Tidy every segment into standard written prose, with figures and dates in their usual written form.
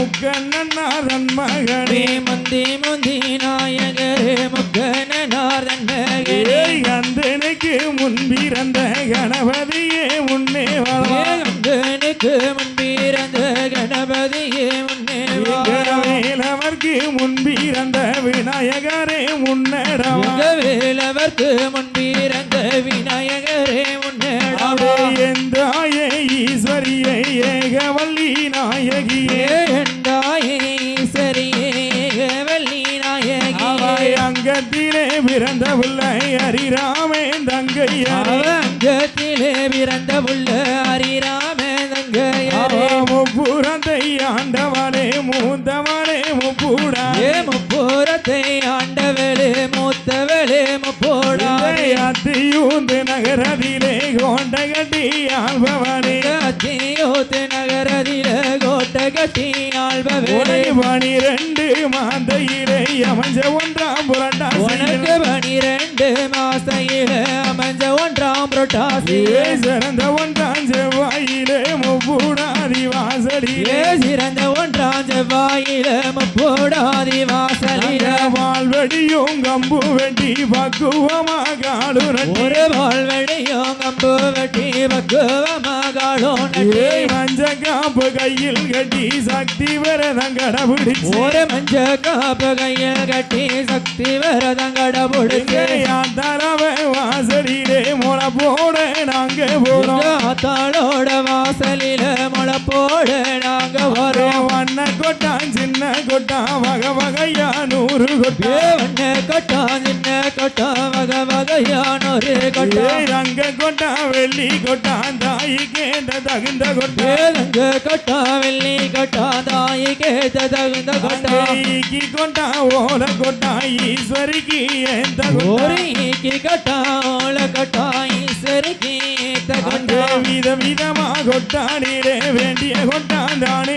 முக்கண்ணனாரன் மகனே முந்தி முந்தி நாயகரே முக்கண்ணனாரன் மகனே கந்தனுக்கு முன்பிறந்த கணபதியே முன்னே கந்தனுக்கு முன்பிறந்த கணபதியே முன்னே வேலவர்க்கு முன்பிறந்த விநாயகரே முன்னேறவா வேலவர்க்கு முன்பிறந்த விநாயகரே முன்னேறவா எந்தாயே ஈஸ்வரியே ஏகவல்லி நாயகியே எந்தாயே ஈஸ்வரியே ஏகவல்லி நாயகியே அங்கத்திலே பிறந்த பிள்ளை ஹரிராமே தங்கையாரே அங்கத்திலே பிறந்த பிள்ளை ஹரிராமே தங்கையாரே முப்புறத்தை ஆண்டவனே மூத்தவனே முப்பூடாரே முப்புறத்தை ஆண்டவளே மூத்தவளே முப்பூடாரே அத்தியூந்து நகரதிலே கோண்ட கட்டி ஆள்பவனே அத்தியூந்து நகரதிலே கோட்ட கட்டி ஆள்பவனே 12 மாந்தையிலே அமைஞ்ச ஒன்றாம் புரட்டாசி உனக்கு 12 மாசையிலே அமைஞ்ச ஒன்றாம் புரட்டாசி சிறந்த ஒன்றாம் செவ்வாயிலே முப்பூடாதி வாசலிலே சிறந்த ஒன்றாம் செவ்வாயிலே முப்பூடாதி வாசலிலே வாழ்வெடியும் கம்பு வெட்டி பக்குவமாக ஒரு வாழ்வெடியும் கம்பு வெட்டி பக்குவமாக மஞ்ச காப்பு கையில் கட்டி சக்தி விரதம் கடைபிடிச்சு ஒரு மஞ்ச காப்பு கையில் கட்டி சக்தி விரதம் கடைபிடிச்சு தரவ வாசலிலே முளை போட நாங்க போறோம் தாளோட வாசலில முளை போட நாங்க வரோம் வண்ண கொட்டான் சின்ன கொட்டான் வகை வகையா 100 கொட்டா வண்ண கொட்டான் சின்ன கொட்டான் வகை வகையா 100 கொட்டா ரங்க கொட்டான் வெள்ளி கொட்டான் தாய் கேட்ட தகுந்த கொட்டா ரங்க கொட்டான் வெள்ளி கொட்டான் தாய் கேட்ட தகுந்த கொட்டா கொட்டான் ஓல கொட்டான் ஈஸ்வரிக்கு எந்த ஓரிக்கு கொட்டான் ஓல கொட்டான் ஈஸ்வரிக்கு வித விதமா கொட்டானிலே வேண்டிய கொட்டான் தானே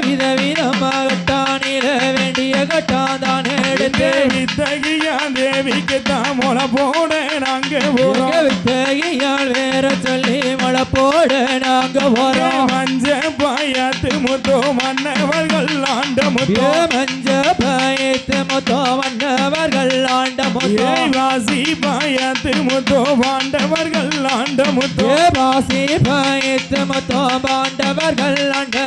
வித விதமா கொட்டானிலே வேண்டிய கொட்டான் தானே எடுத்து வித்தகியா தேவிக்கு தான் முளை போட நாங்க போறோம் வித்தகியால் வேற சொல்லி முளை போட நாங்க போறோம் மஞ்ச பாயத்து முத்தோ மன்னவர்கள் ஆண்ட முத்தோ மஞ்ச பாயத்து முத்தோ மன்னவர்கள் ஆண்ட முத்தோ வாசி பாயத்து முத்தோ பாண்டவர்கள் ஆண்ட முத்தோ வாசி பாயத்து முத்தோ பாண்டவர்கள் ஆண்ட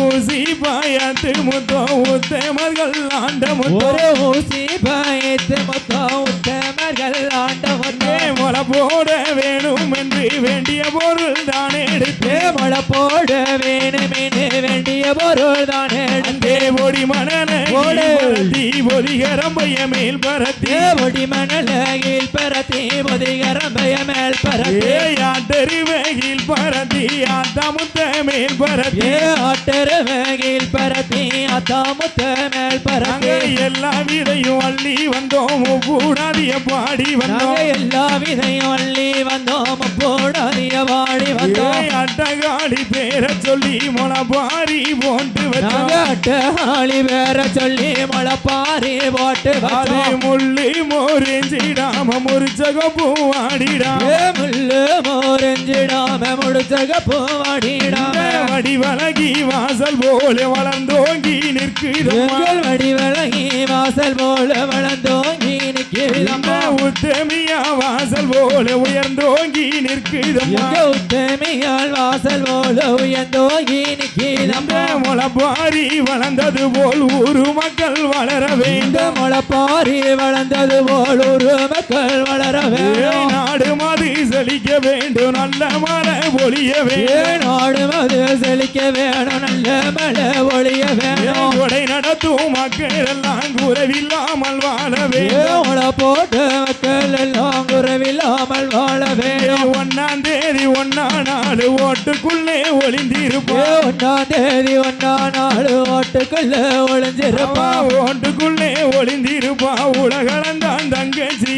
ஊசி பாயத்து முத்தோ உத்தமர்கள் ஆண்ட முத்தோ ஊசி பாயத்து முத்தோ உத்தமர்கள் ஆண்ட முத்தோ முளை போட வேணும் என்று வேண்டிய பொருள் தானே எடுத்து முளை போட வேணும் என்று வேண்டிய பொருள் தானே எடுத்து ஒடி மணல தீ பொதிகரம்பைய மேல் பரத்தி ஒடி மணலகில் பரத்தி பொதிகரம்பைய மேல் பரத்தி ஆட்டருவேகில் பரத்தி ஆத்தாமுத்த மேல் பரத்தி ஆட்டருவேகில் பரத்தி ஆத்தாமுத்த மேல் பரத்தி எல்லா விதையும் அள்ளி வந்தோம் கூடாதிய பாடி வந்தோம் எல்லா விதையும் அள்ளி வந்தோம் போடாதிய பாடி வந்தோம் அட்டகாடி பேரை சொல்லி முளப்பாரி போட்டு அட்டகாளி பேரை சொல்லி முளப்பாரி போட்டு முள்ளு மோரெஞ்சிடாம முறிச்சக பூவாடிடாம முள்ளு மோரெஞ்சிடாம முடிச்சக பூவாடிடாம வடிவழகி வாசல் போல வளர்ந்தோங்கி நிற்கிறோம் வடிவழகி வாசல் போல வளர்ந்தோங்கி நிற்கிறோம் உத்தமியா வாசல் போல உயர்ந்தோங்கி நிற்கிறோம் உத்தமியால் வாசல் போல உயர்ந்தோங்கி நிற்கிறோம் முளப்பாரி வளர்ந்தது போல் ஊரு மக்கள் வளர வேண்டும் முளப்பாரி வளர்ந்தது போல் ஊரு மக்கள் வளர வேண்டும் நாடு மது செழிக்க வேண்டும் நல்ல மழை ஒளிய வேண்டும் நாடு மது செழிக்க வேணும் நல்ல மழை ஒளிய வேணும் கொடை நடத்தும் மக்கள் எல்லாம் குறைவில்லாமல் வாழ வேண்டும் போட்டு மக்கள் எல்லாம் குறைவில்லாமல் வாழ வேண்டும் 1ஆம் தேதி 1ஆம் நாள் ஓட்டுக்குள்ளே ஒளிந்திருப்போம் 1ஆம் தேதி 1ஆம் நாள் ஓட்டுக்குள்ளே ஒளிஞ்சிருப்பா ஓட்டுக்குள்ளே ஒளிந்திருப்பா உலகளந்தான் தங்கச்சி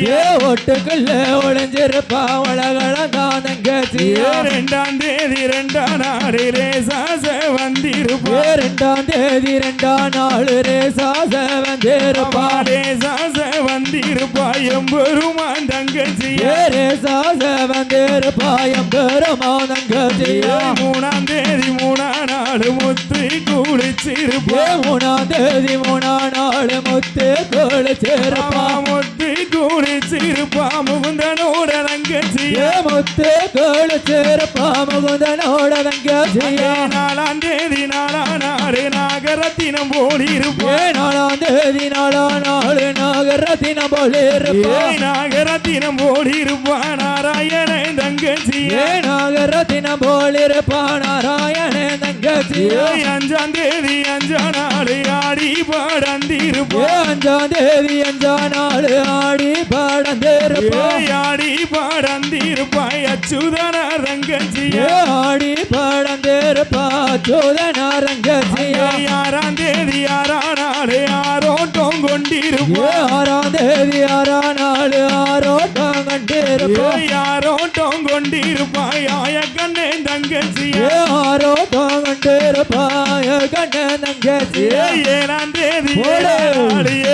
ஓட்டுக்குள்ளே ஒளிஞ்சிருப்பா உலகளந்தான் தங்கச்சி 2ஆம் தேதி 2ஆம் நாள் ரேசாச வந்திருப்பா 2ஆம் தேதி 2ஆம் நாள் ரேசாச வந்திருப்பா ரேசாச வந்திருப்பா எம்பெருமான் தங்கச்சி ரேசாச வந்திருப்பா எம்பெருமான் தங்கச்சி 3ஆம் தேதி 3ஆம் நாள் நாள் முத்து குளிச்சிருப்பா மூணாம் தேதி மூணாம் நாள் முத்து குளிச்சிருப்பா முத்து குளிச்சிருப்பா முகுந்தனோட தங்கச்சியா முத்து குளிச்சிருப்பா முகுந்தனோட தங்கச்சியா நாலாம் தேதி நாலாம் நாடு நாகரத்தினம் போலிருப்பா நாலாம் தேதி நாலாம் நாள் நாகரத்தினம் போலிருப்பா நாகரத்தினம் போலிருப்பா நாராயணன் தங்கச்சியா நாகரத்தினம் போலிருப்பா நாராயணன் தங்கச்சியா அஞ்சாம் தேதி அஞ்சாம் நாள் ஆடி பாடந்திருப்பா அஞ்சாம் தேதி அஞ்சாம் நாள் ஆடி பாடந்திருப்பா ஆடி பாடந்திருப்பாய் அச்சுதன தங்கச்சியா ஆடி பாடந்திருப்பா அச்சுதன தங்கச்சியா ஆறாம் தேதி ஆறாம் நாள் ஆரோட்டம் கொண்டிருப்பா ஆறாம் தேதி ஆறாம் நாள் ஆரோட்டம் கண்டிருப்பா ஆரோட்டம் கொண்டிருப்பாய் ஆயக்கண்ணன் தங்கச்சியா ஆரோட்டம் கண்டிருப்பாய் கண்ணன் தங்கச்சியா ஏழாம் தேதி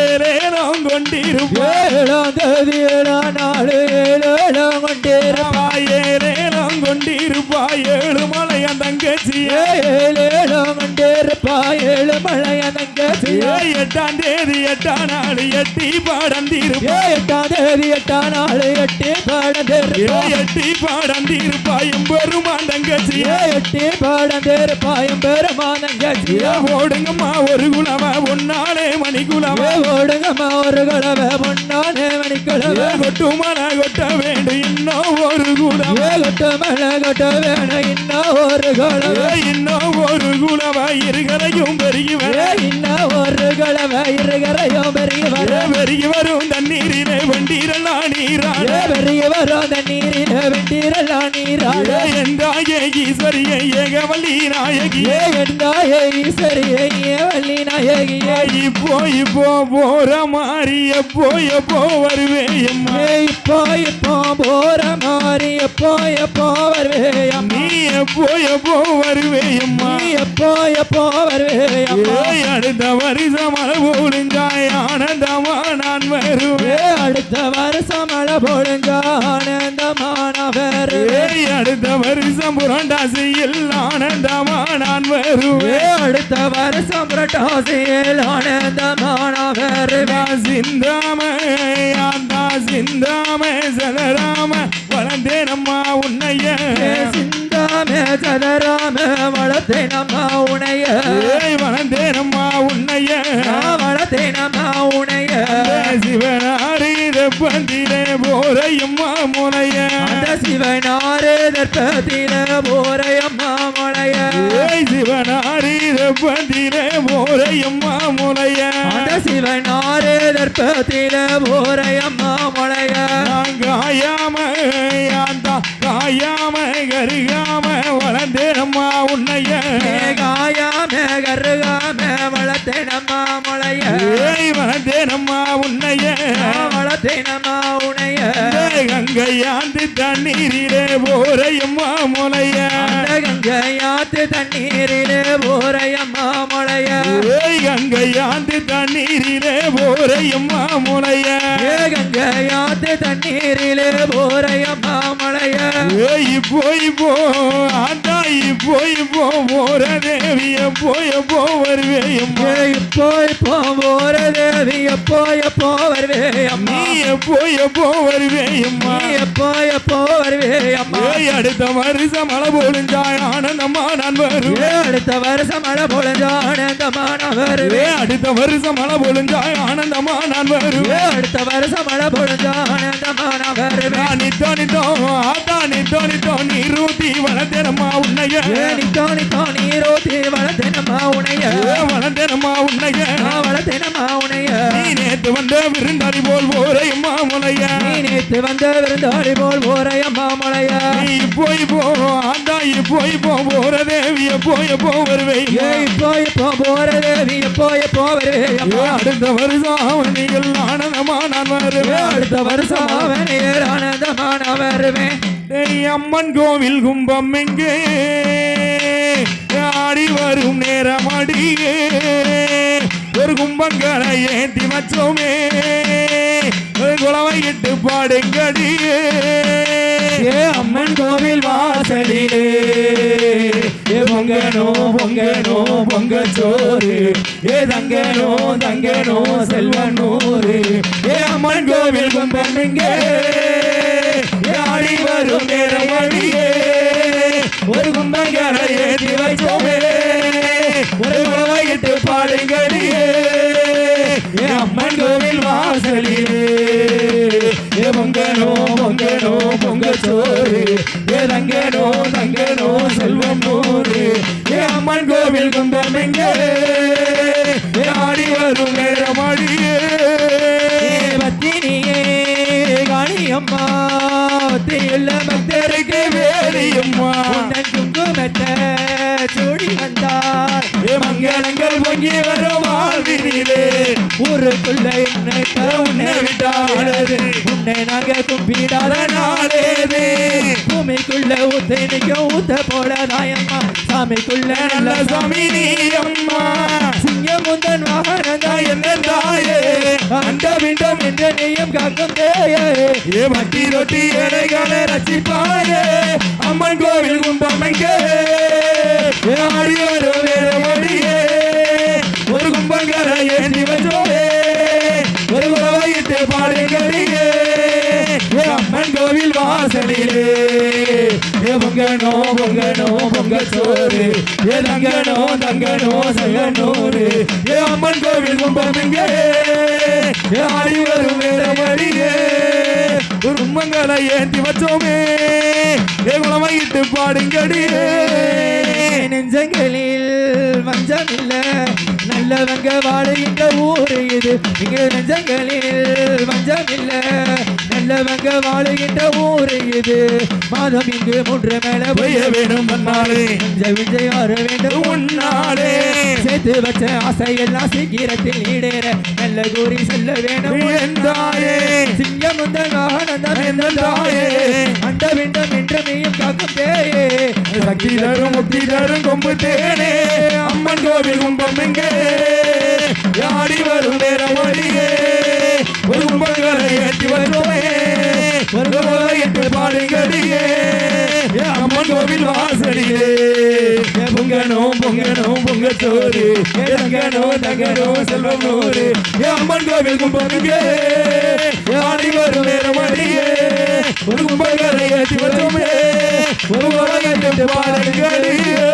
ஏழேலம் கொண்டிருப்பா ஏழாம் தேதி ஏழாம் நாள் ஏழேலம் கொண்டிருப்பா ஏழேலம் கொண்டிருப்பா ஏழுமலையன் தங்கச்சியா ஏழேலம் கொண்டிருப்பா ஏழுமலையன் தங்கச்சியா எட்டாம் தேதி எட்டாம் நாள் எட்டி பாடந்திருப்பா எட்டாம் தேதி எட்டாம் நாள் எட்டி பாடந்திருப்பா எட்டி பாடந்திருப்பா எம்பெருமான் தங்கச்சியா எட்டி பாடந்திருப்பா எம்பெருமான் தங்கச்சியா ஓடுங்கம்மா ஒரு குலவ ஒன்னாலே மணிக்குலவ ஓடுங்கம்மா ஒரு குலவ ஒன்னாலே மணிக்குலவ கொட்டுமல கொட்ட வேண்டும் இன்னும் ஒரு குலவ கொட்டுமல கொட்ட வேணும் இன்னும் ஒரு குலவ இன்னும் ஒரு குலவ இருகரையும் பெருகி வர இன்னும் ஒரு குலவ இருகரையும் பெருகி வர பெருகி வரும் தண்ணீரிலே வண்டீரெல்லாம் நீராட பெருகி வரும் தண்ணீரிலே வண்டீரெல்லாம் நீராட என்றாயே ஈஸ்வரியை ஏகவல்லி நாயகியே என்றாயே ஈஸ்வரியை ஏகவல்லி நாயகியே இப்போ போற மாதிரி எப்போ வருவேயம்மா இப்போ போற மாதிரி எப்போ வருவேயம்மா நீ எப்போ வருவேயம்மா எப்போ வருவேயம்மா அடுத்த வருஷம் மழை பொழிஞ்சாய் ஆனந்தமா நான் வருவேன் அடுத்த வருஷம் மழை பொழிஞ்சா ஆனந்தமா நான் வருவேன் அடுத்த வருஷம் புரண்டாசியில் ஆனந்தமா நான் வருவேன் அடுத்த வருஷம் புரட்டாசியில் ஆனந்தமா நான் வருவேன் சிந்தாம சிந்தாம சதராம வளர்ந்தேனம்மா உன்னைய சிந்தாமே சதராம வளர்த்தேனம்மா உனைய வளர்ந்தேனம்மா உன்னைய வளர்த்தேனம்மா உனைய சிவனாரி பந்திலே போரையம்மா முனைய சிவனாரே தற்பத்தில போரையம்மா முனைய சிவனாரி பந்திலே போரையம்மா முனைய சிவனாரே தற்பத்தில போரையம்மா முனைய காயாம காயாம கருகாம வளர்ந்தேனம்மா உன்னைய காயாம கருகாம வளர்த்தேனம்மா முளைய வளர்ந்தேனம்மா உன்னைய வளர்த்தேனம்மா உனைய கங்கையாந்து தண்ணீரிலே போரையம்மா முளைய கங்கையாத்து தண்ணீரிலே போரையம்மா முளைய கங்கையாந்து தண்ணீரிலே போரையம்மா முளைய கங்கையாத்து தண்ணீரிலே போரையம்மா முளைய இப்போ ஆண்டா இப்போ போற தேவிய எப்போ வருவேயம்மா இப்போ போற தேவி எப்போ வருவேயம்மா நீ எப்போ வருவேயம்மா எப்போ வருவேயம்மா அடுத்த வருஷம் மழை பொழிஞ்சாய் ஆனந்தம்மா நான் வருவேன் அடுத்த வருஷம் மழை பொழிஞ்சா ஆனந்தமா நான் வருவேன் அடுத்த வருஷம் மழை பொழிஞ்சாய் ஆனந்தமா நான் வருவேன் அடுத்த வருஷம் மழை பொழிஞ்சா ஆனந்தமா நான் வருவேன் நித்தோ நீரூத்தி வளர்த்தேனம்மா உன்னைய நித்தோ நீரோத்தி வளர்த்தேனம்மா உனைய வளர்த்தேனம்மா உன்னைய வளர்த்தேனம்மா உனைய நீ நேத்து வந்த விருந்தாடி போல் போரையம்மா முனைய நீ நேத்து வந்த விருந்தாடி போல் போரையம்மா முளைய நீ இப்போ ஆண்டா இப்போ போற தேவி எப்போ வருவேயம்மா இப்போ போற தேவி எப்போ வருவேயம்மா அடுத்த வருஷம் அவனிகள் ஆனந்தமா நான் வருவேன் அடுத்த வருஷம் அவனிகள் ஆனந்தமா நான் வருவேன் அம்மன் கோவில் கும்பம் எங்கே ஆடி வரும் நேரம் அடியே ஒரு கும்பங்களை ஏத்தி வச்சோமே குளவையிட்டு பாடுங்கடியே ஏ அம்மன் கோவில் வாசலிலே ஏ பொங்கனோ பொங்கனோ பொங்கச்சோறு ஏ தங்கனோ தங்கனோ செல்வனூரு ஏ அம்மன் கோவில் கும்பம் இங்கே ஏ ஆடி வரும் நேரமணியே ஒரு கும்பங்களை ஏற்றி வைச்சோமே ஒரு குளவையிட்டு பாடுங்கடியே ஏ அம்மன் கோவில் வாசலிலே ஏ பொங்கனோ பொங்கனோ பொங்கச்சோறு ஏ தங்கனோ தங்கனோ செல்வம் நூறு ஏ அம்மன் கோவில் கும்பம் எங்கே ஏ ஆடி வரும் நேரமடியே பத்தினியே காளியம்மா ஒத்தியுள்ள பக்தருக்கு வேலியம்மா உன்னன் குங்குமத்தை சூடி வந்தார் ஏ மங்களங்கள் பொங்கி வரும் வாழ்வினிலே ஊருக்குள்ள என்னை உன்னை விட்டாளது உன்னை நாங்க கும்பிடாத நாளேது பூமிக்குள்ள ஊத்த நிற்கும் ஊத்த போல தாயம்மா சாமிக்குள்ள நல்ல சாமி நீ அம்மா சிங்கம் முந்தன் வாகனதா என்ன தாயே அந்த விண்டம் என்ற நெய்யம் காக்கும் தேயே ஏ மட்டி ரொட்டி எடைகளை ரசிப்பாயே அம்மன் கோவில் கும்பம் எங்கே ஆடி வரும் வேறமடியே ஒரு கும்பங்களை ஏந்தி வச்சோமே ஒரு குளவையிட்டு பாடுங்கடியே ஏ அம்மன் கோவில் வாசலிலே ஏ பொங்கனோ பொங்கனோ பொங்கச்சோறு ஏ தங்கனோ தங்கனோ செல்வனூரு ஏ அம்மன் கோவில் கும்பம் இங்கே ஏ ஆடி வரும் வேறமடியே ஒரு கும்பங்களை ஏந்தி வச்சோமே ஏ குளவையிட்டு பாடுங்கடியே நெஞ்சங்களில் வஞ்சம் இல்ல நல்லவங்க வாழுகின்ற ஊரு இது இங்க நெஞ்சங்களில் வஞ்சம் இல்ல நல்லவங்க வாழுகின்ற ஊரு இது மாதம் இங்கு மூன்று மேல பெய்ய வேணும் மன்னாலே விஜய் வர வேண்டும் உன்னாலே சேர்த்து வச்ச ஆசை எல்லாம் சீக்கிரத்தில் ஈடேற நல்ல கூறி செல்ல வேண்டும் என்றாயே சிங்கம் வந்த வாகனம் என்றாயே அந்த விண்டம் என்று நீயும் காக்கும் தேயே சக்தி தரும் முக்தி தரும் கொம்பு தேனே அம்மன் கோவில் கும்பம் எங்கே ஆடி வரும் நேரமடியே ஒரு கும்பங்களை ஏற்றி வருவோமே ஒரு குளவையிட்டு பாடுங்கடியே அம்மன் கோவில் வாசலிலே பொங்கனோ பொங்கனோ பொங்கச்சோறு தங்கனோ தங்கனோ செல்வம் நூறு அம்மன் கோவில் கும்பம் எங்கே ஆடி வரும் நேரமடியே ஒரு கும்பங்களை ஏற்றி வருவோமே ஒரு குளவையிட்டு பாடுங்கடியே